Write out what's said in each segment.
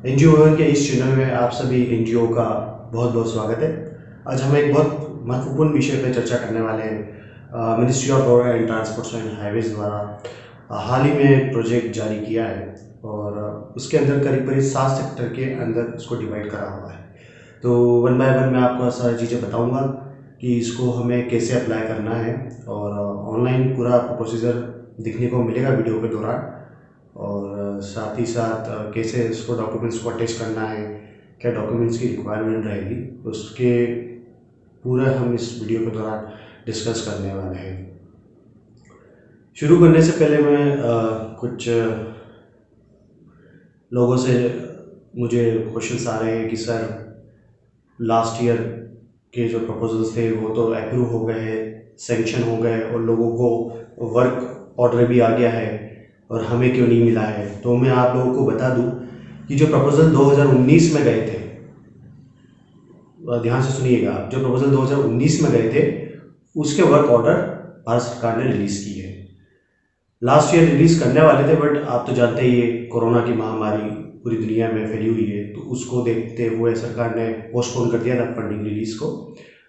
NGO के इस channel में आप सभी एनजीओ का बहुत बहुत स्वागत है। आज हम एक बहुत महत्वपूर्ण विषय पर चर्चा करने वाले हैं। Ministry of road and transport and highways द्वारा हाल ही में एक प्रोजेक्ट जारी किया है और उसके अंदर करीब करीब 7 सेक्टर के अंदर उसको डिवाइड करा हुआ है। तो वन बाय वन मैं आपको सारी चीज़ें बताऊँगा कि इसको हमें कैसे अप्लाई करना है और ऑनलाइन पूरा आपको प्रोसीजर दिखने को मिलेगा वीडियो के दौरान, और साथ ही साथ कैसे इसको डॉक्यूमेंट्स को अटैच करना है, क्या डॉक्यूमेंट्स की रिक्वायरमेंट रहेगी, उसके पूरा हम इस वीडियो के दौरान डिस्कस करने वाले हैं। शुरू करने से पहले मैं कुछ लोगों से मुझे क्वेश्चंस आ रहे हैं कि सर लास्ट ईयर के जो प्रपोजल्स थे वो तो अप्रूव हो गए हैं, सैंक्शन हो गए और लोगों को वर्क ऑर्डर भी आ गया है और हमें क्यों नहीं मिला है। तो मैं आप लोगों को बता दूं कि जो प्रपोजल 2019 में गए थे, ध्यान से सुनिएगा, जो प्रपोजल 2019 में गए थे उसके वर्क ऑर्डर भारत सरकार ने रिलीज़ किए हैं। लास्ट ईयर रिलीज़ करने वाले थे, बट आप तो जानते ही ये कोरोना की महामारी पूरी दुनिया में फैली हुई है, तो उसको देखते हुए सरकार ने पोस्टपोन कर दिया था फंडिंग रिलीज़ को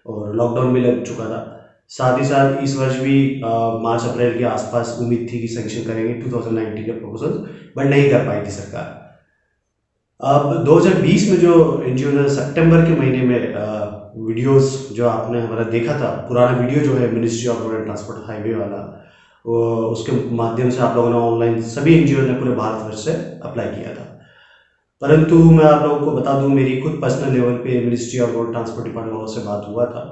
और लॉकडाउन भी लग चुका था। साथ ही साथ इस वर्ष भी मार्च अप्रैल के आसपास उम्मीद थी कि सैंक्शन करेंगे 2019 के प्रपोजल, बट नहीं कर पाई थी सरकार। अब 2020 में जो एनजीओ ने सितंबर के महीने में वीडियोस जो आपने हमारा देखा था, पुराना वीडियो जो है ministry of road and transport highway वाला, उसके माध्यम से आप लोगों ने ऑनलाइन सभी एनजीओ ने पूरे भारतवर्ष से अप्लाई किया था। परंतु मैं आप लोगों को बता दूं, मेरी खुद पर्सनल लेवल पे ministry of road transport department से बात हुआ था,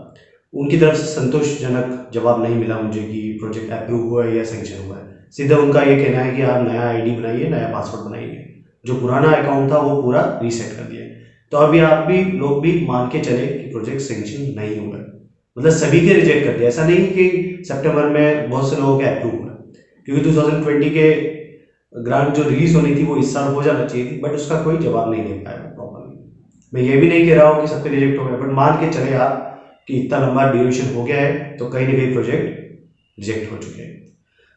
उनकी तरफ से संतोषजनक जवाब नहीं मिला मुझे कि प्रोजेक्ट अप्रूव हुआ है या सैंक्शन हुआ है। सीधा उनका ये कहना है कि आप नया आईडी बनाइए, नया पासवर्ड बनाइए, जो पुराना अकाउंट था वो पूरा रीसेट कर दिया। तो अभी आप भी लोग भी मान के चले कि प्रोजेक्ट सैंक्शन नहीं हुआ, मतलब सभी के रिजेक्ट कर दिया। ऐसा नहीं कि सितंबर में बहुत से लोगों के अप्रूव हुआ, क्योंकि 2020 के ग्रांट जो रिलीज होनी थी वो इस साल हो जाना चाहिए थी, बट उसका कोई जवाब नहीं दे पाया प्रॉपरली। मैं ये भी नहीं कह रहा हूँ कि सबके रिजेक्ट हो गए, बट मान के चले आप कि इतना लंबा ड्यूरेशन हो गया है तो कहीं ना कहीं प्रोजेक्ट रिजेक्ट हो चुके हैं।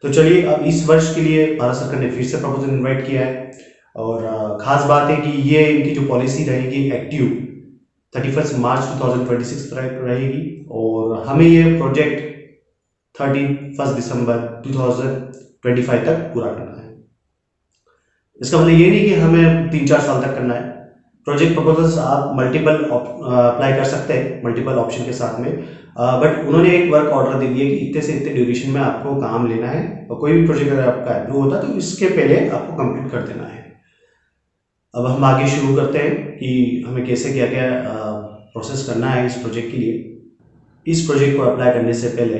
तो चलिए, अब इस वर्ष के लिए भारत सरकार ने फिर से प्रपोजल इन्वाइट किया है और खास बात है कि ये इनकी जो पॉलिसी रहेगी एक्टिव 31 मार्च 2026 तक रहेगी और हमें ये प्रोजेक्ट 31 दिसंबर 2025 तक पूरा करना है। इसका मतलब ये नहीं कि हमें 3-4 साल तक करना है। प्रोजेक्ट प्रपोजल्स आप मल्टीपल अप्लाई कर सकते हैं मल्टीपल ऑप्शन के साथ में, बट उन्होंने एक वर्क ऑर्डर दे दिया कि इतने से इतने ड्यूरेशन में आपको काम लेना है और कोई भी प्रोजेक्ट अगर आपका अप्रूव होता है तो इसके पहले आपको कंप्लीट कर देना है। अब हम आगे शुरू करते हैं कि हमें कैसे क्या क्या प्रोसेस करना है इस प्रोजेक्ट के लिए। इस प्रोजेक्ट को अप्लाई करने से पहले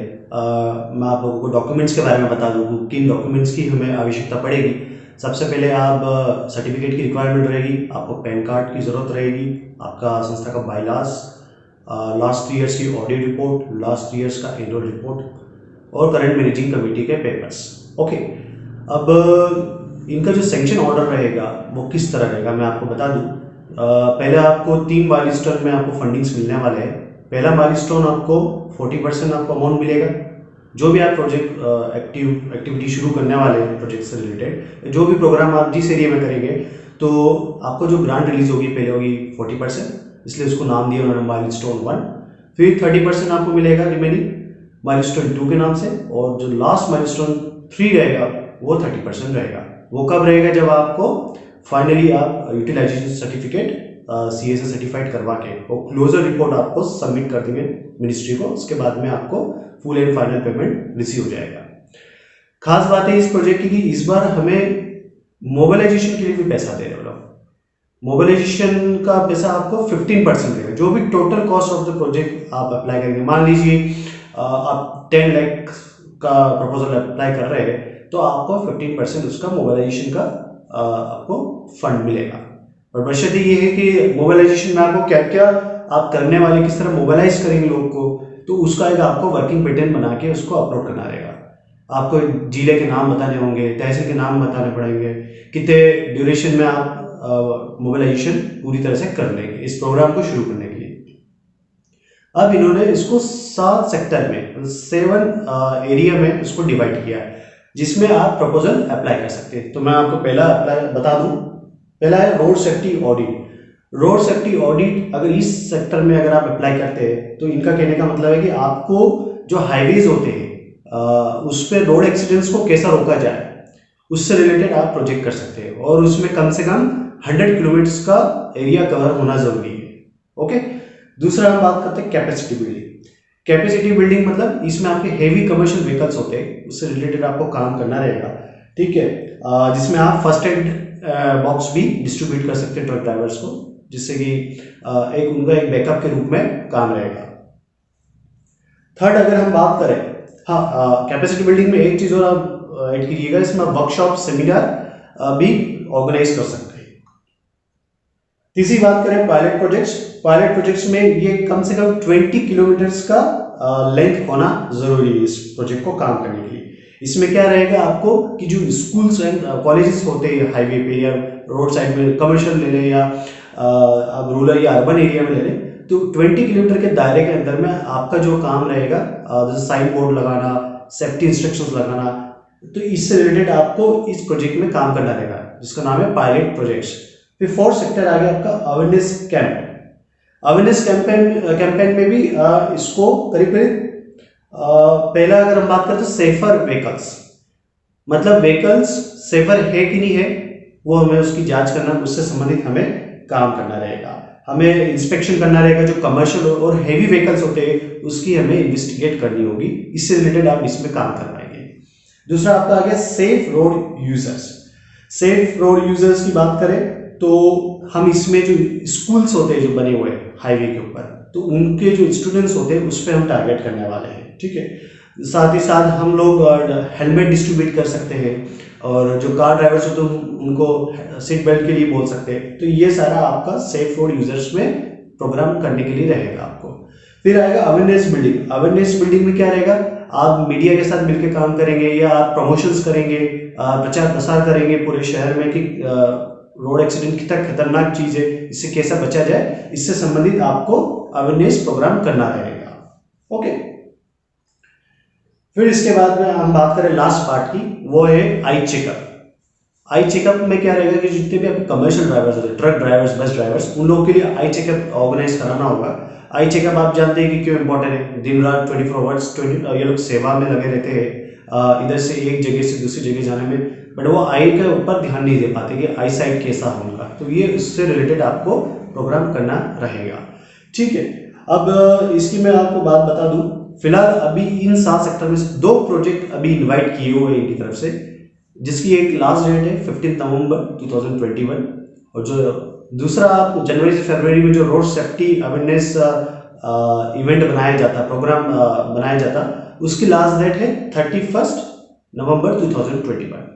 मैं आप लोगों को डॉक्यूमेंट्स के बारे में बता दूँ किन डॉक्यूमेंट्स की हमें आवश्यकता पड़ेगी। सबसे पहले आप सर्टिफिकेट की रिक्वायरमेंट रहेगी, आपको पैन कार्ड की ज़रूरत रहेगी, आपका संस्था का बायलास, लास्ट 3 ईयर्स की ऑडिट रिपोर्ट, लास्ट 3 ईयर्स का एनुअल रिपोर्ट और करंट मैनेजिंग कमेटी के पेपर्स। ओके, अब इनका जो सैंक्शन ऑर्डर रहेगा वो किस तरह रहेगा मैं आपको बता दूं। पहले आपको 3 माइलस्टोन में आपको फंडिंग्स मिलने वाले हैं। पहला माइलस्टोन आपको 40% आपको अमाउंट मिलेगा। जो भी आप प्रोजेक्ट एक्टिविटी शुरू करने वाले हैं प्रोजेक्ट से रिलेटेड, जो भी प्रोग्राम आप जिस एरिया में करेंगे, तो आपको जो ग्रांट रिलीज होगी पहले होगी 40%, इसलिए उसको नाम दिया उन्होंने माइलस्टोन 1। फिर 30% आपको मिलेगा रिमेनिंग माइलस्टोन 2 के नाम से, और जो लास्ट माइलस्टोन 3 रहेगा वो 30% रहेगा। वो कब रहेगा? जब आपको फाइनली आप यूटिलाइजेशन सर्टिफिकेट CSA सर्टिफाइड करवा के और क्लोजर रिपोर्ट आपको सबमिट कर देंगे मिनिस्ट्री को। उसके बाद में आपको full and final payment receive हो जाएगा। खास बात है इस प्रोजेक्ट की कि इस बार हमें मोबिलाइजेशन के लिए भी पैसा दे रहे हो। मोबिलाइजेशन का पैसा आपको 15% देगा। जो भी total cost of the project आप अप्लाई करेंगे, मान लीजिए आप 10 लाख का प्रपोजल अप्लाई कर रहे हैं तो आपको 15% उसका मोबिलाइजेशन का आपको फंड मिलेगा। और बशर्ते ये है कि मोबिलाइजेशन में आपको क्या क्या आप करने वाले, किस तरह मोबिलाइज करेंगे लोग को, तो उसका एक आपको वर्किंग पैटर्न बना के उसको अपलोड करना रहेगा। आपको जिले के नाम बताने होंगे, तहसील के नाम बताने पड़ेंगे, कितने ड्यूरेशन में आप मोबिलाइजेशन पूरी तरह से कर लेंगे इस प्रोग्राम को शुरू करने के लिए। अब इन्होंने इसको 7 सेक्टर में 7 एरिया में इसको डिवाइड किया है, जिसमें आप प्रपोजल अप्लाई कर सकते हैं। तो मैं आपको पहला अप्लाई बता दूं पहला है road safety audit. Road safety audit अगर इस सेक्टर में अगर आप अप्लाई करते हैं तो इनका कहने का मतलब है कि आपको जो हाईवेज होते हैं उस पर रोड एक्सीडेंट्स को कैसा रोका जाए, उससे रिलेटेड आप प्रोजेक्ट कर सकते हैं, और उसमें कम से कम 100 किलोमीटर्स का एरिया कवर होना जरूरी है। ओके। दूसरा हम बात करते हैं कैपेसिटी बिल्डिंग। कैपेसिटी बिल्डिंग मतलब इसमें आपके हेवी कमर्शियल व्हीकल्स होते हैं, उससे रिलेटेड आपको काम करना रहेगा, ठीक है। जिसमें आप फर्स्ट एड बॉक्स भी डिस्ट्रीब्यूट कर सकते हैं ट्रक ड्राइवर्स को, जिससे कि एक उनका एक बैकअप के रूप में काम रहेगा। थर्ड अगर हम बात करें, हाँ, कैपेसिटी बिल्डिंग में एक चीज और आप ऐड कीजिएगा, इसमें वर्कशॉप सेमिनार भी ऑर्गेनाइज कर सकते हैं। तीसरी बात करें पायलट प्रोजेक्ट्स। पायलट प्रोजेक्ट्स में ये कम से कम 20 किलोमीटर्स का लेंथ होना जरूरी है इस प्रोजेक्ट को काम करने के लिए। इसमें क्या रहेगा आपको कि जो स्कूल्स एंड कॉलेजेस होते हैं हाईवे पे या रोड साइड में, कमर्शियल ले लें या अब रूरल या अर्बन एरिया में ले लें, तो 20 किलोमीटर के दायरे के अंदर में आपका जो काम रहेगा, जैसे साइन बोर्ड लगाना, सेफ्टी इंस्ट्रक्शंस लगाना, तो इससे रिलेटेड आपको इस प्रोजेक्ट में काम करना रहेगा, जिसका नाम है पायलट प्रोजेक्ट्स। फिर फोर्थ सेक्टर आ गया आपका अवेयरनेस कैंप। अवेयरनेस कैंपेन में भी इसको करीब करीब पहला अगर हम बात करें तो सेफर व्हीकल्स, मतलब व्हीकल्स सेफर है कि नहीं है वो हमें उसकी जांच करना, उससे संबंधित हमें काम करना रहेगा। हमें इंस्पेक्शन करना रहेगा, जो कमर्शियल और हेवी व्हीकल्स होते हैं उसकी हमें इन्वेस्टिगेट करनी होगी, इससे रिलेटेड आप इसमें काम कर पाएंगे। दूसरा आपका आ गया safe road users. Safe road users की बात करें तो हम इसमें जो स्कूल्स होते हैं जो बने हुए हैं हाईवे के ऊपर, तो उनके जो स्टूडेंट्स होते हैं उस पर हम टारगेट करने वाले हैं, ठीक है। साथ ही साथ हम लोग हेलमेट डिस्ट्रीब्यूट कर सकते हैं, और जो कार ड्राइवर्स होते हैं उनको सीट बेल्ट के लिए बोल सकते हैं। तो ये सारा आपका सेफ रोड यूजर्स में प्रोग्राम करने के लिए रहेगा आपको। फिर आएगा अवेयरनेस बिल्डिंग। अवेयरनेस बिल्डिंग में क्या रहेगा, आप मीडिया के साथ मिलकर काम करेंगे या आप प्रमोशंस करेंगे, प्रचार प्रसार करेंगे पूरे शहर में कि रोड एक्सीडेंट कितना खतरनाक चीज है, इससे कैसा बचा जाए, इससे संबंधित आपको अवेयरनेस प्रोग्राम करना रहेगा। ओके। फिर इसके बाद में हम बात करें लास्ट पार्ट की, वो है आई चेकअप। आई चेकअप में क्या रहेगा कि जितने भी आपके कमर्शियल ड्राइवर्स होते हैं, ट्रक ड्राइवर्स, बस ड्राइवर्स, उन लोगों के लिए आई चेकअप ऑर्गेनाइज कराना होगा। आई चेकअप आप जानते हैं कि क्यों इंपॉर्टेंट है, दिन रात 24 आवर्स ये लोग सेवा में लगे रहते हैं, इधर से एक जगह से दूसरी जगह जाने में, बट वो आई के ऊपर ध्यान नहीं दे पाते कि आई साइट कैसा है उनका, तो ये इससे रिलेटेड आपको प्रोग्राम करना रहेगा, ठीक है। अब इसकी मैं आपको बात बता दूं, फिलहाल अभी इन 7 सेक्टर में 2 प्रोजेक्ट अभी इनवाइट किए हुए हैं इनकी तरफ से, जिसकी एक लास्ट डेट है 15 नवंबर 2021, और जो दूसरा आप जनवरी से फरवरी में जो रोड सेफ्टी अवेयरनेस इवेंट बनाया जाता, प्रोग्राम बनाया जाता, उसकी लास्ट डेट है 31 नवंबर 2021।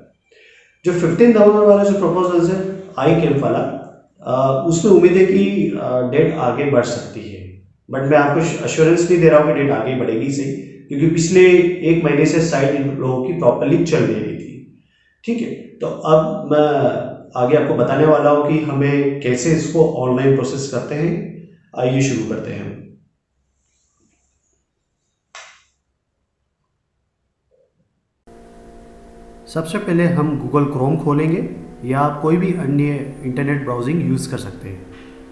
जो 15 नवंबर वाला जो प्रपोजल है आई कैंप वाला, उसमें उम्मीद है कि डेट आगे बढ़ सकती है, बट मैं आपको अश्योरेंस नहीं दे रहा हूँ कि डेट आगे बढ़ेगी सही, क्योंकि पिछले 1 महीने से साइट इन लोगों की प्रॉपरली चल नहीं रही थी, ठीक है। तो अब मैं आगे आपको बताने वाला हूँ कि हमें कैसे इसको ऑनलाइन प्रोसेस करते हैं। आइए शुरू करते हैं। सबसे पहले हम गूगल क्रोम खोलेंगे, या आप कोई भी अन्य इंटरनेट ब्राउजिंग यूज़ कर सकते हैं,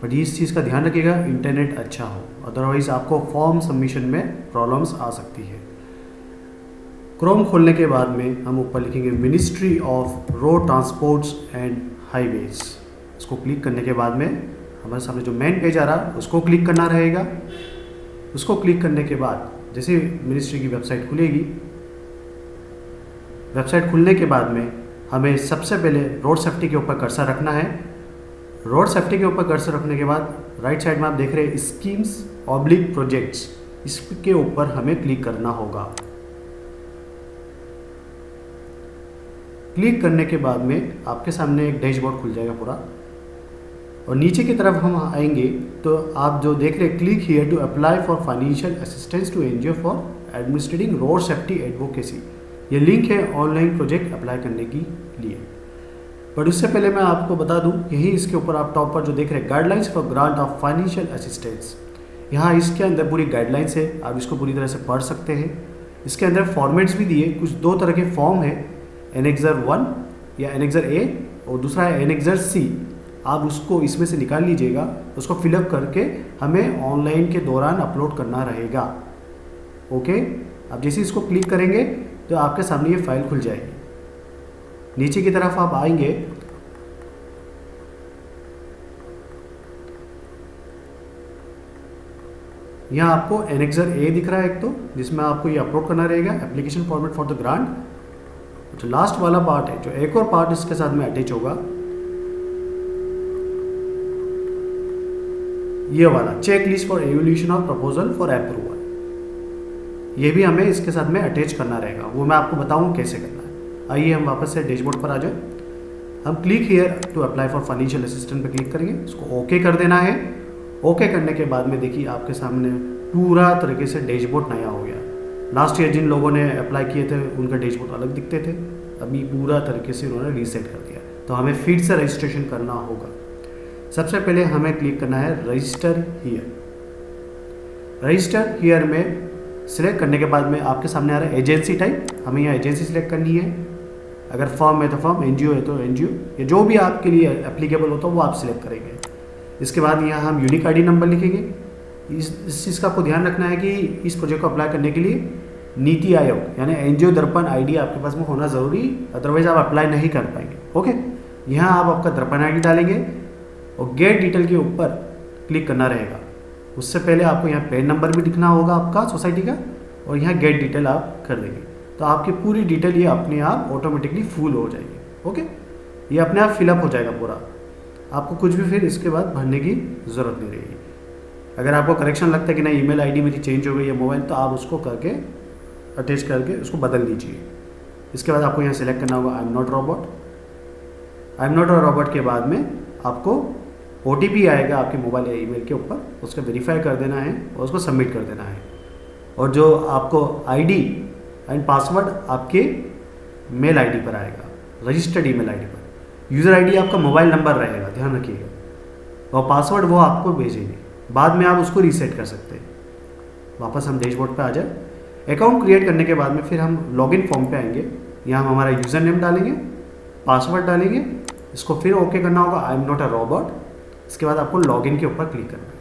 बट इस चीज़ का ध्यान रखिएगा इंटरनेट अच्छा हो, अदरवाइज़ आपको फॉर्म सबमिशन में प्रॉब्लम्स आ सकती है। क्रोम खोलने के बाद में हम ऊपर लिखेंगे ministry of road transports and highways. इसको क्लिक करने के बाद में हमारे सामने जो मेन पेज आ रहा है उसको क्लिक करना रहेगा। उसको क्लिक करने के बाद जैसे मिनिस्ट्री की वेबसाइट खुलेगी, वेबसाइट खुलने के बाद में हमें सबसे पहले रोड सेफ्टी के ऊपर कर्सर रखना है। रोड सेफ्टी के ऊपर कर्सर रखने के बाद राइट साइड में आप देख रहे हैं स्कीम्स ऑब्लिक प्रोजेक्ट्स, इसके ऊपर हमें क्लिक करना होगा। क्लिक करने के बाद में आपके सामने एक डैशबोर्ड खुल जाएगा पूरा, और नीचे की तरफ हम आएंगे तो आप जो देख रहे हैं click here to apply for financial assistance to NGO for administrating road safety advocacy, ये लिंक है ऑनलाइन प्रोजेक्ट अप्लाई करने के लिए। पर उससे पहले मैं आपको बता दूं, यही इसके ऊपर आप टॉप पर जो देख रहे हैं guidelines for grant of financial assistance, यहाँ इसके अंदर पूरी गाइडलाइंस है, आप इसको पूरी तरह से पढ़ सकते हैं। इसके अंदर फॉर्मेट्स भी दिए, कुछ 2 तरह के फॉर्म है, एनेक्सर 1 या एनेक्सर ए, और दूसरा है एनेक्सर सी। आप उसको इसमें से निकाल लीजिएगा, उसको फिलअप करके हमें ऑनलाइन के दौरान अपलोड करना रहेगा। ओके, आप जैसे इसको क्लिक करेंगे तो आपके सामने ये फाइल खुल जाएगी। नीचे की तरफ आप आएंगे, यहाँ आपको एनेक्सर ए दिख रहा है एक तो, जिसमें आपको ये अपलोड करना रहेगा, application format for the grant. जो लास्ट वाला पार्ट है, जो एक और पार्ट इसके साथ में अटैच होगा, ये वाला check list for evolution of proposal for approval, ये भी हमें इसके साथ में अटैच करना रहेगा। वो मैं आपको बताऊँ कैसे करना है। आइए हम वापस से डैशबोर्ड पर आ जाए। हम click here to apply for financial assistant पे क्लिक करेंगे, इसको ओके कर देना है। ओके करने के बाद में देखिए आपके सामने पूरा तरीके से डैशबोर्ड नया हो गया। लास्ट ईयर जिन लोगों ने अप्लाई किए थे उनका डैशबोर्ड अलग दिखते थे, अभी पूरा तरीके से उन्होंने रीसेट कर दिया। तो हमें फिर से रजिस्ट्रेशन करना होगा। सबसे पहले हमें क्लिक करना है रजिस्टर हियर। रजिस्टर हियर में सिलेक्ट करने के बाद में आपके सामने आ रहा है एजेंसी टाइप, हमें यहाँ एजेंसी सिलेक्ट करनी है। अगर फर्म है तो फर्म, एनजीओ है तो एनजीओ, ये जो भी आपके लिए एप्लीकेबल होता है वो आप सिलेक्ट करेंगे। इसके बाद यहाँ हम यूनिक आईडी नंबर लिखेंगे। इस चीज़ का आपको ध्यान रखना है कि इस प्रोजेक्ट को अप्लाई करने के लिए नीति आयोग यानी एनजीओ दर्पण आईडी आपके पास में होना ज़रूरी, अदरवाइज आप अप्लाई नहीं कर पाएंगे। ओके, यहाँ आप आपका दर्पण आईडी डालेंगे और गेट डिटेल के ऊपर क्लिक करना रहेगा। उससे पहले आपको यहाँ पैन नंबर भी दिखना होगा आपका सोसाइटी का, और यहाँ गेट डिटेल आप कर देंगे तो आपकी पूरी डिटेल ये अपने आप ऑटोमेटिकली फुल हो जाएगी। ओके, ये अपने आप फिलअप हो जाएगा पूरा, आपको कुछ भी फिर इसके बाद भरने की ज़रूरत नहीं रहेगी। अगर आपको करेक्शन लगता है कि नहीं ईमेल आईडी मेरी चेंज हो गई है मोबाइल, तो आप उसको करके अटैच करके उसको बदल दीजिए। इसके बाद आपको यहाँ सेलेक्ट करना होगा I am not robot. I am not a robot के बाद में आपको OTP आएगा आपके मोबाइल या ईमेल के ऊपर, उसको वेरीफाई कर देना है और उसको सबमिट कर देना है। और जो आपको ID एंड पासवर्ड आपके मेल ID पर आएगा, रजिस्टर्ड ईमेल ID पर। यूज़र ID आपका मोबाइल नंबर रहेगा, ध्यान रखिएगा, और पासवर्ड वो आपको भेजेंगे, बाद में आप उसको रीसेट कर सकते हैं। वापस हम डैशबोर्ड पे आ जाए। अकाउंट क्रिएट करने के बाद में फिर हम लॉगिन फॉर्म पे आएंगे। यहाँ हम हमारा यूज़र नेम डालेंगे, पासवर्ड डालेंगे, इसको फिर ओके करना होगा I am not a robot. इसके बाद आपको लॉगिन के ऊपर क्लिक करना है।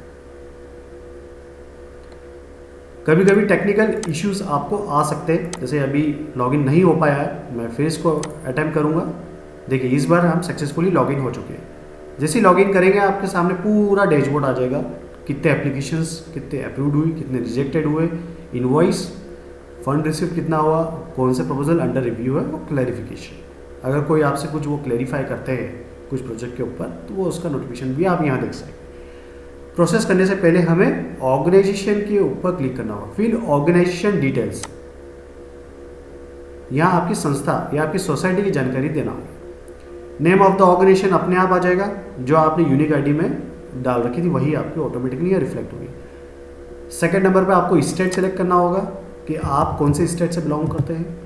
कभी कभी टेक्निकल इश्यूज आपको आ सकते हैं, जैसे अभी लॉगिन नहीं हो पाया है, मैं फिर इसको अटेम्प्ट करूँगा। देखिए इस बार हम सक्सेसफुली लॉगिन हो चुके हैं। जैसे ही लॉगिन करेंगे आपके सामने पूरा डैशबोर्ड आ जाएगा, कितने एप्लीकेशंस कितने अप्रूव्ड हुई, कितने रिजेक्टेड हुए, इनवॉइस, फंड रिसीव कितना हुआ, कौन से प्रपोजल अंडर रिव्यू है, वो क्लैरिफिकेशन। अगर कोई आपसे कुछ वो क्लैरिफाई करते हैं कुछ प्रोजेक्ट के ऊपर, तो वो उसका नोटिफिकेशन भी आप यहाँ देख सकते हैं। प्रोसेस करने से पहले हमें ऑर्गेनाइजेशन के ऊपर क्लिक करना होगा, फिर ऑर्गेनाइजेशन डिटेल्स, यहाँ आपकी संस्था या आपकी सोसाइटी की जानकारी देना होगा। नेम ऑफ द ऑर्गेनाइजेशन अपने आप आ जाएगा, जो आपने यूनिक आईडी में डाल रखी थी वही आपकी ऑटोमेटिकली रिफ्लेक्ट होगी। सेकंड नंबर पे आपको स्टेट सेलेक्ट करना होगा कि आप कौन से स्टेट से बिलोंग करते हैं।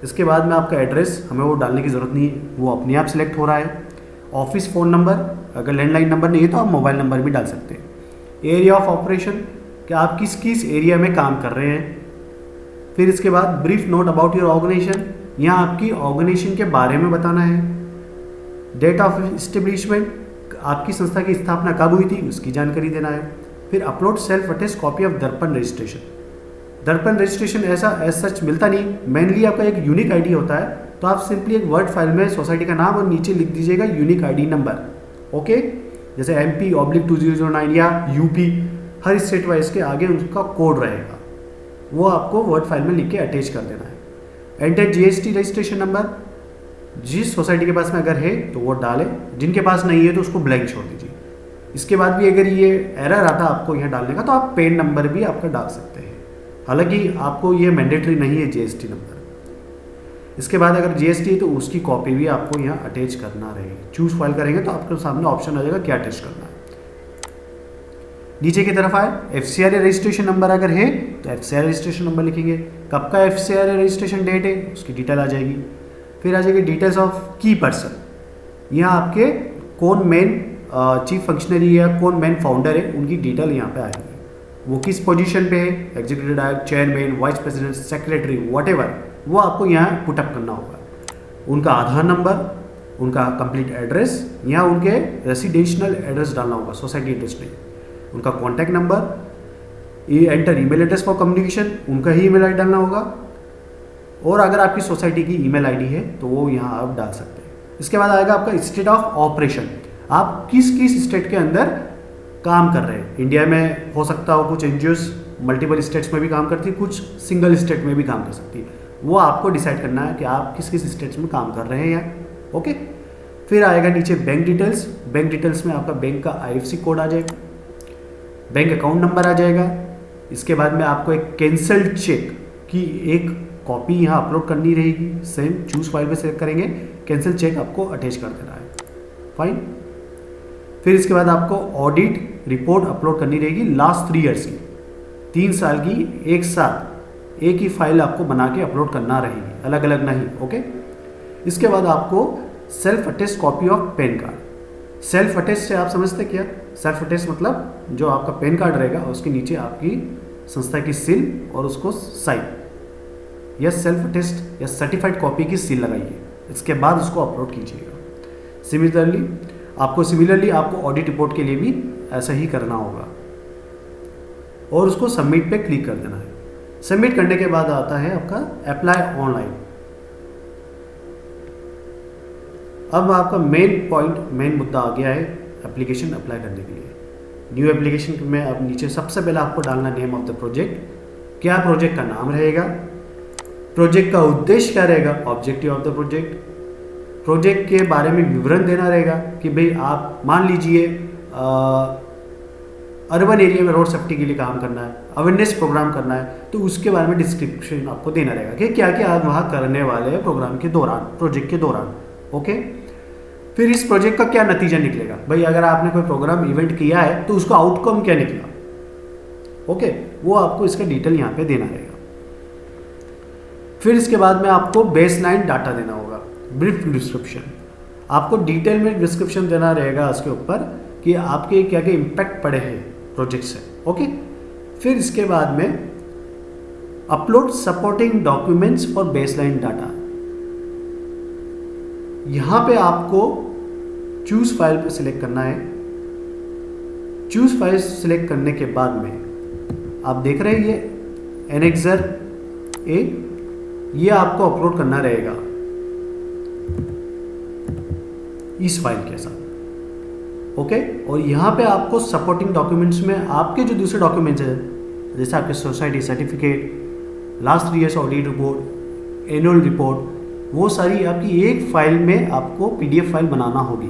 इसके बाद में आपका एड्रेस, हमें वो डालने की ज़रूरत नहीं है, वो अपने आप सिलेक्ट हो रहा है। ऑफिस फ़ोन नंबर, अगर लैंडलाइन नंबर नहीं है तो आप मोबाइल नंबर भी डाल सकते हैं। एरिया ऑफ ऑपरेशन, कि आप किस किस एरिया में काम कर रहे हैं। फिर इसके बाद brief note about your organization, यहाँ आपकी ऑर्गेनाइजेशन के बारे में बताना है। डेट ऑफ इस्टेब्लिशमेंट, आपकी संस्था की स्थापना कब हुई थी उसकी जानकारी देना है। फिर upload self attest copy of दर्पण रजिस्ट्रेशन। दर्पण रजिस्ट्रेशन ऐसा एज सच मिलता नहीं, मेनली आपका एक यूनिक आईडी होता है, तो आप सिंपली एक वर्ड फाइल में सोसाइटी का नाम और नीचे लिख दीजिएगा यूनिक आईडी नंबर। ओके, जैसे MP/2009 या UP, हर स्टेट वाइज के आगे उनका कोड रहेगा, वो आपको वर्ड फाइल में लिख के अटैच कर देना है। एंटर GST रजिस्ट्रेशन नंबर, जिस सोसाइटी के पास में अगर है तो वो डालें, जिनके पास नहीं है तो उसको ब्लैंक छोड़ दीजिए। इसके बाद भी अगर ये एरर आता आपको यहाँ डालने का, तो आप पैन नंबर भी आपका डाल सकते हैं, हालांकि आपको ये मैंडेटरी नहीं है GST नंबर। इसके बाद अगर GST है तो उसकी कॉपी भी आपको यहाँ अटैच करना रहेगी। चूज फाइल करेंगे तो आपके सामने ऑप्शन आ जाएगा क्या अटैच करना है। नीचे की तरफ आए, FCRA रजिस्ट्रेशन नंबर अगर है तो FCRA रजिस्ट्रेशन नंबर लिखेंगे, कब का FCRA रजिस्ट्रेशन डेट है उसकी डिटेल आ जाएगी। फिर आ जाएगी डिटेल्स ऑफ की पर्सन, यहाँ आपके कौन मेन चीफ फंक्शनरी या कौन मेन फाउंडर है उनकी डिटेल यहाँ पे आएगी, वो किस पोजीशन पे है, executive director, chairman, vice president, secretary, whatever, वो आपको यहाँ पुटअप करना होगा। उनका आधार नंबर, उनका कंप्लीट एड्रेस, यहाँ उनके रेसिडेंशियल एड्रेस डालना होगा, सोसाइटी एड्रेस नहीं, उनका contact number, enter email address for communication, उनका ही ईमेल आईडी डालना होगा, और अगर आपकी सोसाइटी की ईमेल आईडी है तो वो यहाँ आप डाल सकते हैं। इसके बाद आएगा आपका स्टेट ऑफ ऑपरेशन, आप किस किस स्टेट के अंदर काम कर रहे हैं। इंडिया में हो सकता हो कुछ एनजीओस मल्टीपल स्टेट्स में भी काम करती है, कुछ सिंगल स्टेट में भी काम कर सकती है, वो आपको डिसाइड करना है कि आप किस किस स्टेट्स में काम कर रहे हैं यहाँ। ओके, फिर आएगा नीचे बैंक डिटेल्स, बैंक डिटेल्स में आपका बैंक का आईएफएससी कोड आ जाएगा, बैंक अकाउंट नंबर आ जाएगा। इसके बाद में आपको एक कैंसल्ड चेक की एक कॉपी यहाँ अपलोड करनी रहेगी, सेम चूज फाइल पे सेलेक्ट करेंगे, कैंसिल चेक आपको अटैच कर देना है, फाइन। फिर इसके बाद आपको ऑडिट रिपोर्ट अपलोड करनी रहेगी लास्ट 3 ईयर्स की, 3 साल की एक साथ एक ही फाइल आपको बना के अपलोड करना रहेगी, अलग अलग नहीं। ओके, इसके बाद आपको self attest copy of pan card. Self attest से आप समझते क्या? सेल्फ अटेस्ट मतलब जो आपका पैन कार्ड रहेगा उसके नीचे आपकी संस्था की सील और उसको साइन या सेल्फ अटेस्ट या सर्टिफाइड कॉपी की सील लगाइए, इसके बाद उसको अपलोड कीजिएगा। सिमिलरली आपको ऑडिट रिपोर्ट के लिए भी ऐसा ही करना होगा और उसको सबमिट पे क्लिक कर देना है। सबमिट करने के बाद आता है आपका अप्लाई ऑनलाइन। अब आपका मेन मुद्दा आ गया है एप्लीकेशन अप्लाई करने के लिए। न्यू एप्लीकेशन में अब नीचे सबसे पहले आपको डालना नेम ऑफ द प्रोजेक्ट, क्या प्रोजेक्ट का नाम रहेगा, प्रोजेक्ट का उद्देश्य क्या रहेगा, objective of the project, project के बारे में विवरण देना रहेगा कि भाई आप मान लीजिए अर्बन एरिया में रोड सेफ्टी के लिए काम करना है, अवेयरनेस प्रोग्राम करना है, तो उसके बारे में डिस्क्रिप्शन आपको देना रहेगा कि क्या क्या आप वहाँ करने वाले हैं प्रोग्राम के दौरान, प्रोजेक्ट के दौरान। ओके, फिर इस प्रोजेक्ट का क्या नतीजा निकलेगा, भाई अगर आपने कोई प्रोग्राम इवेंट किया है तो उसका आउटकम क्या निकला। ओके, वो आपको इसका डिटेल यहाँ पे देना रहेगा। फिर इसके बाद में आपको बेसलाइन डाटा देना होगा, ब्रीफ डिस्क्रिप्शन, आपको डिटेल में डिस्क्रिप्शन देना रहेगा उसके ऊपर कि आपके क्या क्या इम्पैक्ट पड़े हैं प्रोजेक्ट से। ओके, फिर इसके बाद में upload supporting documents for baseline data, यहाँ पे आपको चूज फाइल पे सिलेक्ट करना है। चूज फाइल सिलेक्ट करने के बाद में आप देख रहे हैं ये एनेक्सर ए, ये आपको अपलोड करना रहेगा इस फाइल के साथ। ओके, और यहाँ पे आपको सपोर्टिंग डॉक्यूमेंट्स में आपके जो दूसरे डॉक्यूमेंट्स हैं जैसे आपके society certificate, last 3 years audit report, annual report, वो सारी आपकी एक फाइल में आपको पीडीएफ फाइल बनाना होगी।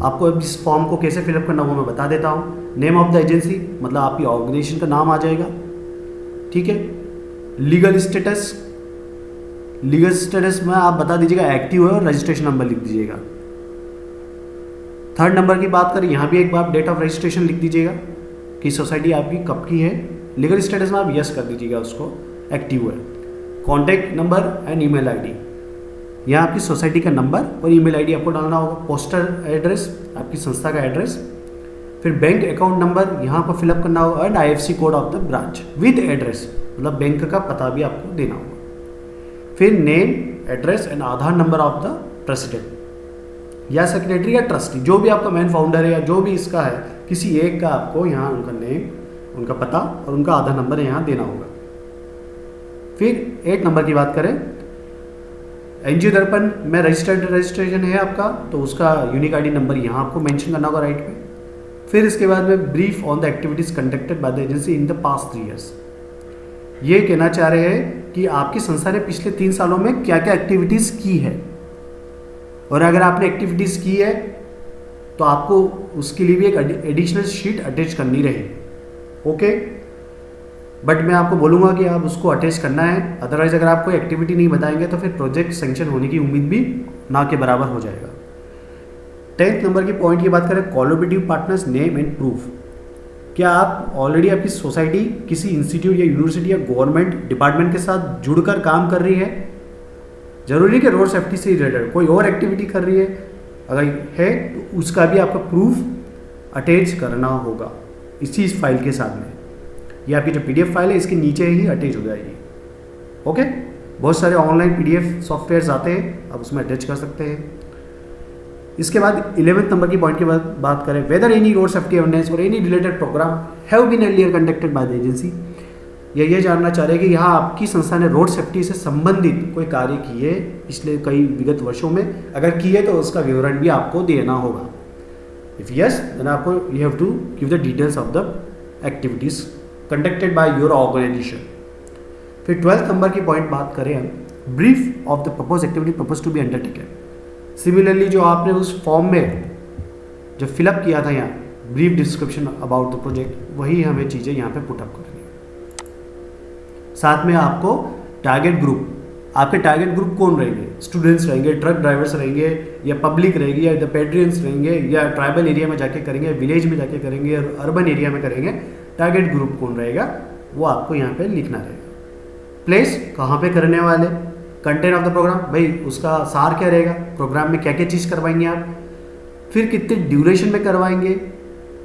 आपको अब इस फॉर्म को कैसे फिलअप करना वो मैं बता देता हूँ। नेम ऑफ द एजेंसी मतलब आपकी ऑर्गेनाइजेशन का नाम आ जाएगा, ठीक है। लीगल स्टेटस में आप बता दीजिएगा एक्टिव है और रजिस्ट्रेशन नंबर लिख दीजिएगा। 3rd नंबर की बात करें, यहाँ भी एक बार डेट ऑफ रजिस्ट्रेशन लिख दीजिएगा कि सोसाइटी आपकी कब की है। लीगल स्टेटस में आप यस कर दीजिएगा, उसको एक्टिव है। Contact number and email ID, यहाँ आपकी सोसाइटी का नंबर और ईमेल आईडी आपको डालना होगा। पोस्टल एड्रेस आपकी संस्था का एड्रेस, फिर बैंक अकाउंट नंबर यहाँ पर फिलअप करना होगा and IFSC code of the branch with address, मतलब बैंक का पता भी आपको देना होगा। फिर name, address and Aadhaar number of the president या सेक्रेटरी या ट्रस्टी, जो भी आपका मेन फाउंडर है या जो भी इसका है, किसी एक का आपको यहाँ उनका नेम, उनका पता और उनका आधार नंबर यहाँ देना होगा। फिर 8 नंबर की बात करें, एनजीओ दर्पण में रजिस्ट्रेशन है आपका, तो उसका यूनिक आईडी नंबर यहाँ आपको मेंशन करना होगा राइट पे। फिर इसके बाद में brief on the activities conducted by the agency in the past 3 years, ये कहना चाह रहे हैं कि आपकी संस्था ने पिछले 3 सालों में क्या क्या एक्टिविटीज़ की है, और अगर आपने एक्टिविटीज़ की है तो आपको उसके लिए भी एक एडिशनल शीट अटैच करनी रहेगी। ओके, बट मैं आपको बोलूँगा कि आप उसको अटैच करना है, अदरवाइज अगर आप कोई एक्टिविटी नहीं बताएंगे तो फिर प्रोजेक्ट सेंक्शन होने की उम्मीद भी ना के बराबर हो जाएगा। 10th नंबर की पॉइंट की बात करें, collaborative partners name and proof, क्या आप ऑलरेडी आपकी सोसाइटी किसी इंस्टीट्यूट या यूनिवर्सिटी या गवर्नमेंट डिपार्टमेंट के साथ जुड़कर काम कर रही है, जरूरी कि रोड सेफ्टी से रिलेटेड कोई और एक्टिविटी कर रही है, अगर है तो उसका भी आपका प्रूफ अटैच करना होगा इसी इस फाइल के साथ में। ये आपकी जो पीडीएफ फाइल है इसके नीचे ही अटैच हो जाएगी। ओके, बहुत सारे ऑनलाइन PDF सॉफ्टवेयर्स आते हैं, आप उसमें अटैच कर सकते हैं। इसके बाद 11th नंबर की पॉइंट की बात करें, whether any road safety awareness और any related programme have been earlier conducted by the agency. ये जानना चाह रहे हैं कि यहाँ आपकी संस्था ने रोड सेफ्टी से संबंधित कोई कार्य किए पिछले कई विगत वर्षों में, अगर किए तो उसका विवरण भी आपको देना होगा। इफ यस देन आपको you have to give the details of the activities conducted by your organization. फिर 12th नंबर की पॉइंट बात करें हम, brief of the propose activity propose to be undertaken. Similarly जो आपने उस फॉर्म में जो फिलअप किया था यहाँ brief description about the project, वही हमें चीज़ें यहाँ पे पुटअप करनी है। साथ में आपको टारगेट ग्रुप, आपके टारगेट ग्रुप कौन रहेंगे, स्टूडेंट्स रहेंगे, ट्रक ड्राइवर्स रहेंगे, या पब्लिक रहेगी, या द पेड्रियंस रहेंगे, या ट्राइबल एरिया में जाके करेंगे, विलेज में जाके करेंगे, और अर्बन एरिया में करेंगे, टारगेट ग्रुप कौन रहेगा वो आपको यहाँ पे लिखना रहेगा। प्लेस कहाँ पे करने वाले, कंटेंट ऑफ द प्रोग्राम, भाई उसका सार क्या रहेगा, प्रोग्राम में क्या क्या चीज़ करवाएंगे आप, फिर कितने ड्यूरेशन में करवाएंगे,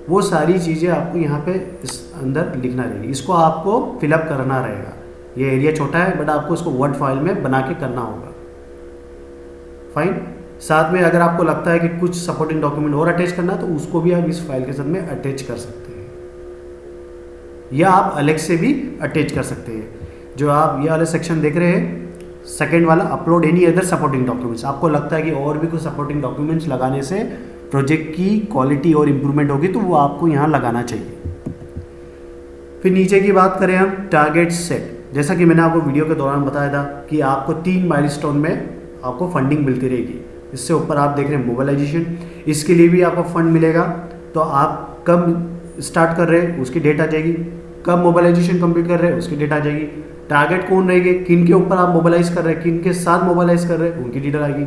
वो सारी चीज़ें आपको यहाँ पे इस अंदर लिखना रहेगी। इसको आपको फिलअप करना रहेगा। ये एरिया छोटा है बट आपको इसको वर्ड फाइल में बना के करना होगा। फाइन। साथ में अगर आपको लगता है कि कुछ सपोर्टिंग डॉक्यूमेंट और अटैच करना है तो उसको भी आप इस फाइल के साथ में अटैच कर सकते हैं, या आप अलग से भी अटैच कर सकते हैं। जो आप ये वाले सेक्शन देख रहे हैं, सेकेंड वाला, upload any other supporting documents, आपको लगता है कि और भी कुछ सपोर्टिंग डॉक्यूमेंट्स लगाने से प्रोजेक्ट की क्वालिटी और इम्प्रूवमेंट होगी तो वो आपको यहाँ लगाना चाहिए। फिर नीचे की बात करें हम, टारगेट सेट। जैसा कि मैंने आपको वीडियो के दौरान बताया था कि आपको 3 माइलस्टोन में आपको फंडिंग मिलती रहेगी। इससे ऊपर आप देख रहे हैं मोबिलाइजेशन, इसके लिए भी आपको फंड मिलेगा। तो आप कब स्टार्ट कर रहे हैं उसकी डेट आ जाएगी, कब मोबिलाइजेशन कंप्लीट कर रहे हैं उसकी डेट आ जाएगी, टारगेट कौन रहेंगे, किन के ऊपर आप मोबिलाइज कर रहे हैं, किन के साथ मोबिलाइज कर रहे हैं उनकी डिटेल आएगी,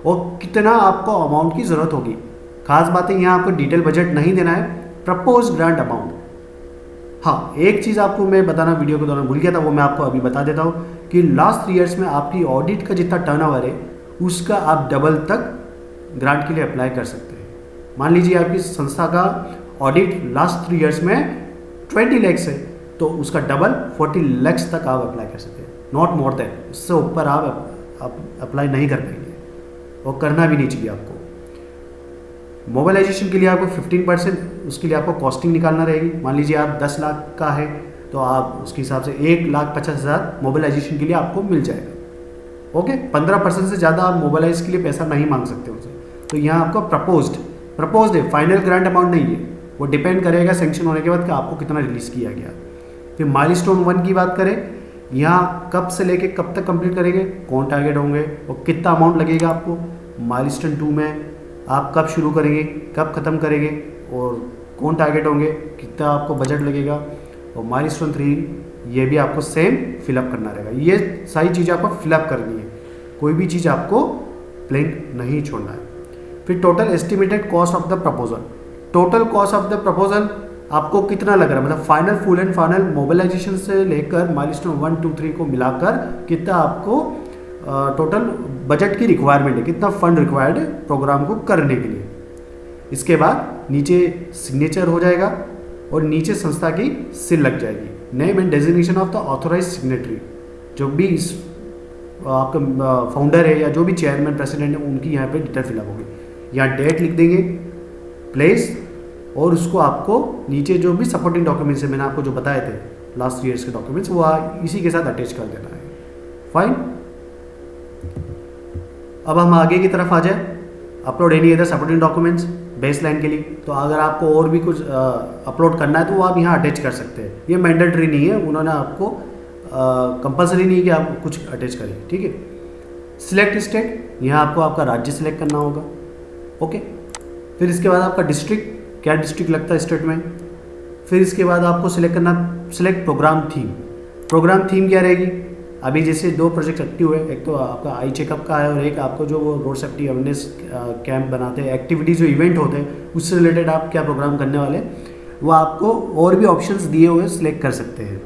और कितना आपको अमाउंट की ज़रूरत होगी। खास बात है यहाँ आपको डिटेल बजट नहीं देना है, प्रपोज ग्रांट अमाउंट। हाँ, एक चीज़ आपको मैं बताना वीडियो के दौरान भूल गया था, वो मैं आपको अभी बता देता हूँ कि लास्ट 3 ईयर्स में आपकी ऑडिट का जितना टर्नओवर है उसका आप डबल तक ग्रांट के लिए अप्लाई कर सकते हैं। मान लीजिए आपकी संस्था का ऑडिट लास्ट 3 ईयर्स में 20 lakhs है तो उसका डबल 40 lakhs तक आप अप्लाई कर सकते हैं, नॉट मोर देन। उससे ऊपर आप अप्लाई नहीं कर पाएंगे और करना भी नहीं चाहिए आपको। मोबिलाइजेशन के लिए आपको 15%, उसके लिए आपको कॉस्टिंग निकालना रहेगी। मान लीजिए आप 10 लाख का है तो आप उसके हिसाब से 1,50,000 मोबिलाइजेशन के लिए आपको मिल जाएगा। ओके, 15% से ज़्यादा आप मोबिलाइज के लिए पैसा नहीं मांग सकते उनसे। तो यहाँ आपको प्रपोज्ड है, फाइनल ग्रांट अमाउंट नहीं है, वो डिपेंड करेगा सेंक्शन होने के बाद कि आपको कितना रिलीज़ किया गया। फिर माइलस्टोन 1 की बात करें, यहाँ कब से लेके कब तक कंप्लीट करेंगे, कौन टारगेट होंगे और कितना अमाउंट लगेगा आपको। माइलस्टोन 2 में आप कब शुरू करेंगे, कब ख़त्म करेंगे और कौन टारगेट होंगे, कितना आपको बजट लगेगा। और माइलस्टोन 3 ये भी आपको सेम फिलअप करना रहेगा। ये सारी चीज़ें आपको फिलअप करनी है, कोई भी चीज़ आपको ब्लैंक नहीं छोड़ना है। फिर total estimated cost of the proposal, total cost of the proposal आपको कितना लग रहा है, मतलब final full and final mobilization से लेकर माइलस्टोन 1, 2, 3 को मिलाकर कितना आपको टोटल बजट की रिक्वायरमेंट है, कितना फंड रिक्वायर्ड है प्रोग्राम को करने के लिए। इसके बाद नीचे सिग्नेचर हो जाएगा और नीचे संस्था की सील लग जाएगी। Name and designation of the authorize signatory, जो भी इस आपका फाउंडर है या जो भी चेयरमैन प्रेसिडेंट है उनकी यहाँ पे डिटेल फिलअप होगी। यहाँ डेट लिख देंगे, प्लेस, और उसको आपको नीचे जो भी सपोर्टिंग डॉक्यूमेंट्स है मैंने आपको जो बताए थे लास्ट ईयर्स के डॉक्यूमेंट्स, वो इसी के साथ अटैच कर देना है। फाइन। अब हम आगे की तरफ आ जाए, upload any other supporting documents base line के लिए। तो अगर आपको और भी कुछ अपलोड करना है तो वो आप यहाँ अटैच कर सकते हैं। ये मैंडेटरी नहीं है, उन्होंने आपको कंपलसरी नहीं है कि आप कुछ अटैच करें, ठीक है। सिलेक्ट स्टेट, यहाँ आपको आपका राज्य सिलेक्ट करना होगा। ओके, फिर इसके बाद आपका डिस्ट्रिक्ट, क्या डिस्ट्रिक्ट लगता है स्टेट में। फिर इसके बाद आपको सिलेक्ट करना, select program theme. Program theme क्या रहेगी, अभी जैसे 2 प्रोजेक्ट एक्टिव है, एक तो आपका आई चेकअप का है और एक आपको जो वो रोड सेफ्टी अवेयरनेस कैंप बनाते हैं, एक्टिविटीज़ जो इवेंट होते हैं उससे रिलेटेड आप क्या प्रोग्राम करने वाले, वो आपको और भी ऑप्शंस दिए हुए सिलेक्ट कर सकते हैं।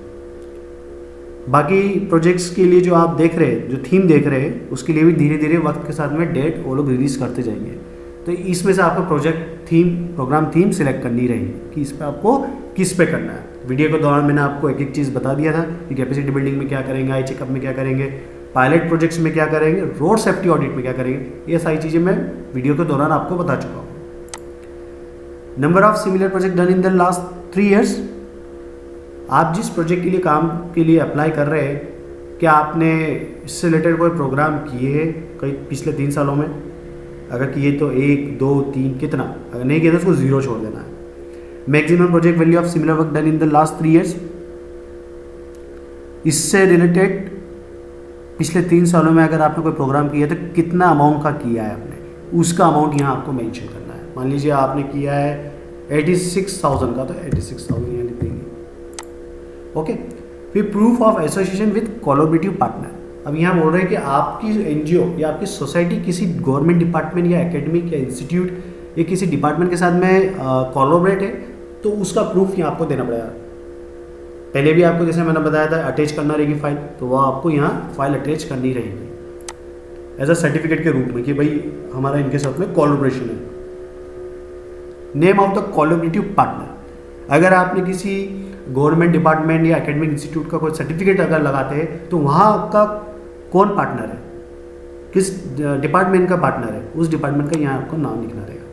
बाकी प्रोजेक्ट्स के लिए जो आप देख रहे हैं, जो थीम देख रहे हैं, उसके लिए भी धीरे धीरे वक्त के साथ में डेट वो लोग रिलीज़ करते जाएंगे। तो इसमें से आपको project theme, program theme select करनी रहेगी कि इस पर आपको किस पे करना है। वीडियो के दौरान मैंने आपको एक एक चीज़ बता दिया था कि कैपेसिटी बिल्डिंग में क्या करेंगे, आई चेकअप में क्या करेंगे, पायलट प्रोजेक्ट्स में क्या करेंगे, रोड सेफ्टी ऑडिट में क्या करेंगे, ये सारी चीज़ें मैं वीडियो के दौरान आपको बता चुका हूँ। Number of similar project done in the last 3 years। आप जिस प्रोजेक्ट के लिए काम के लिए अप्लाई कर रहे हैं, क्या आपने इससे रिलेटेड कोई प्रोग्राम किए हैं कई पिछले 3 सालों में? अगर किए तो 1, 2, 3 कितना, अगर नहीं किया तो उसको 0 छोड़ देना है। Maximum project value of similar work done in the last 3 years। इससे रिलेटेड पिछले 3 सालों में अगर आपने कोई प्रोग्राम किया तो कितना अमाउंट का किया है आपने, उसका अमाउंट यहाँ आपको मेंशन करना है। मान लीजिए आपने किया है 86,000 का, तो 86,000 यहाँ लिख देंगे। ओके, फिर proof of association with collaborative partner. अब यहाँ बोल रहे हैं कि आपकी एनजीओ या आपकी सोसाइटी किसी गवर्नमेंट डिपार्टमेंट या एकेडमिक या इंस्टीट्यूट या किसी डिपार्टमेंट के साथ में कोलैबोरेट है, तो उसका प्रूफ यहाँ आपको देना पड़ेगा। पहले भी आपको जैसे मैंने बताया था अटैच करना रहेगी फाइल, तो वह आपको यहाँ फाइल अटैच करनी रहेगी एज अ सर्टिफिकेट के रूप में कि भाई हमारा इनके साथ में कोलैबोरेशन है। Name of the collaborative partner. अगर आपने किसी गवर्नमेंट डिपार्टमेंट या एकेडमिक इंस्टीट्यूट का कोई सर्टिफिकेट अगर लगाते हैं तो वहाँ आपका कौन पार्टनर है, किस डिपार्टमेंट का पार्टनर है, उस डिपार्टमेंट का यहाँ आपको नाम लिखना रहेगा।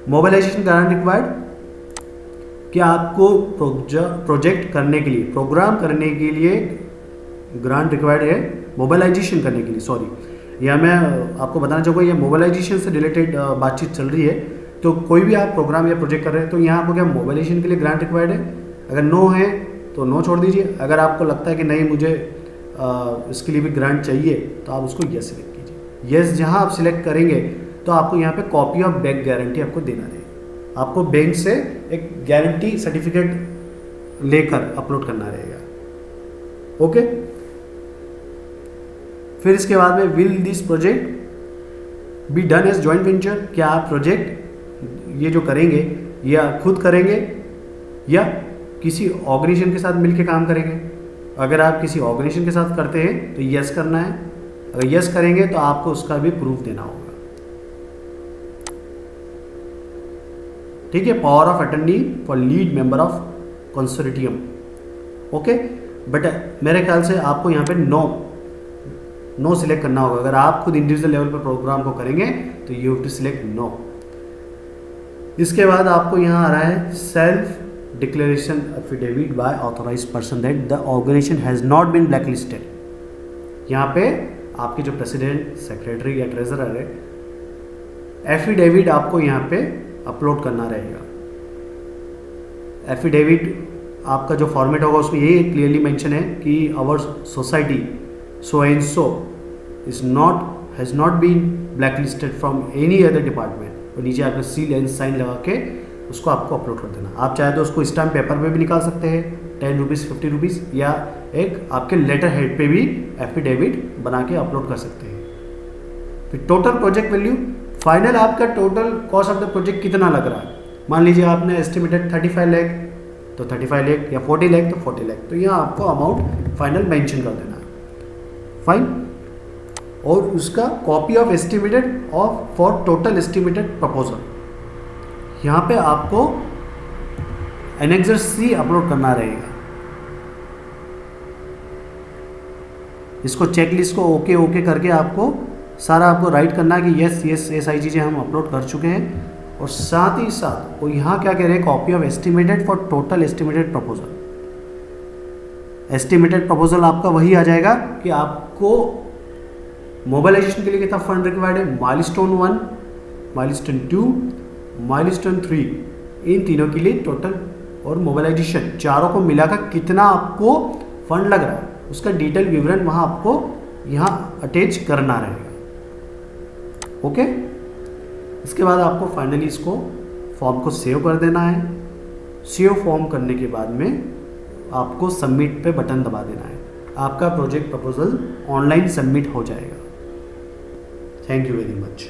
मोबिलाइजेशन ग्रांट रिक्वायर्ड, कि आपको प्रोजेक्ट करने के लिए, प्रोग्राम करने के लिए ग्रांट रिक्वायर्ड है, मोबिलाइजेशन करने के लिए, सॉरी, या मैं आपको बताना चाहूँगा ये मोबिलाइजेशन से रिलेटेड बातचीत चल रही है। तो कोई भी आप प्रोग्राम या प्रोजेक्ट कर रहे हैं तो यहाँ आपको क्या मोबिलाइजेशन के लिए ग्रांट रिक्वायर्ड है? अगर नो है तो नो छोड़ दीजिए। अगर आपको लगता है कि नहीं मुझे इसके लिए भी ग्रांट चाहिए तो आप उसको यस सिलेक्ट कीजिए। यस जहाँ आप सिलेक्ट करेंगे तो आपको यहाँ पे कॉपी ऑफ बैंक गारंटी आपको देना रहेगा। आपको बैंक से एक गारंटी सर्टिफिकेट लेकर अपलोड करना रहेगा। ओके, फिर इसके बाद में will this project be done as joint venture. क्या आप प्रोजेक्ट ये जो करेंगे या खुद करेंगे या किसी ऑर्गेनाइजेशन के साथ मिलकर काम करेंगे? अगर आप किसी ऑर्गेनाइजेशन के साथ करते हैं तो यस करना है। अगर यस करेंगे तो आपको उसका भी प्रूफ देना होगा। ठीक है, power of attorney for lead member of consortium. Okay, but मेरे ख्याल से आपको यहाँ पे नो सिलेक्ट करना होगा। अगर आप खुद इंडिविजुअल लेवल पर प्रोग्राम को करेंगे तो you have to select no. इसके बाद आपको यहाँ आ रहा है self declaration affidavit by authorize person that the organization has not been blacklisted. यहाँ पे आपके जो प्रेसिडेंट, सेक्रेटरी या ट्रेजरर है, एफिडेविट आपको यहाँ पे अपलोड करना रहेगा। एफिडेविट आपका जो फॉर्मेट होगा उसमें ये क्लियरली मेंशन है कि our society so and so has not been blacklisted from any other department। और नीचे आपने सील एंड साइन लगा के उसको आपको अपलोड कर देना। आप चाहे तो उसको स्टैम्प पेपर पे भी निकाल सकते हैं 10 रुपीज़ 50 रुपीज़, या एक आपके लेटर हेड पे भी एफिडेविट बना के अपलोड कर सकते हैं। फिर टोटल प्रोजेक्ट वैल्यू, फाइनल आपका total cost of the project कितना लग रहा है। मान लीजिए आपने एस्टिमेटेड 35 लाख तो 35 लाख, या 40 लाख तो 40 लाख। तो यहाँ आपको अमाउंट फाइनल मेंशन कर देना है। फाइन, और उसका copy of estimated of for total estimated proposal यहाँ पे आपको एनेक्सर सी अपलोड करना रहेगा। इसको चेकलिस्ट को ओके करके आपको सारा आपको राइट करना कि यस ये सारी चीज़ें हम अपलोड कर चुके हैं। और साथ ही साथ वो यहाँ क्या कह रहे हैं, copy of estimated for total estimated proposal. Estimated proposal आपका वही आ जाएगा कि आपको मोबिलाइजेशन के लिए कितना फंड रिक्वायर्ड है, माइलस्टोन 1, माइलस्टोन 2, माइलस्टोन 3, इन तीनों के लिए टोटल और मोबिलाइजेशन चारों को मिलाकर कितना आपको फंड लग रहा है उसका डिटेल विवरण वहाँ आपको यहाँ अटैच करना रहेगा। ओके, इसके बाद आपको फाइनली इसको फॉर्म को सेव कर देना है। सेव फॉर्म करने के बाद में आपको सबमिट पे बटन दबा देना है। आपका प्रोजेक्ट प्रपोजल ऑनलाइन सबमिट हो जाएगा। Thank you very much.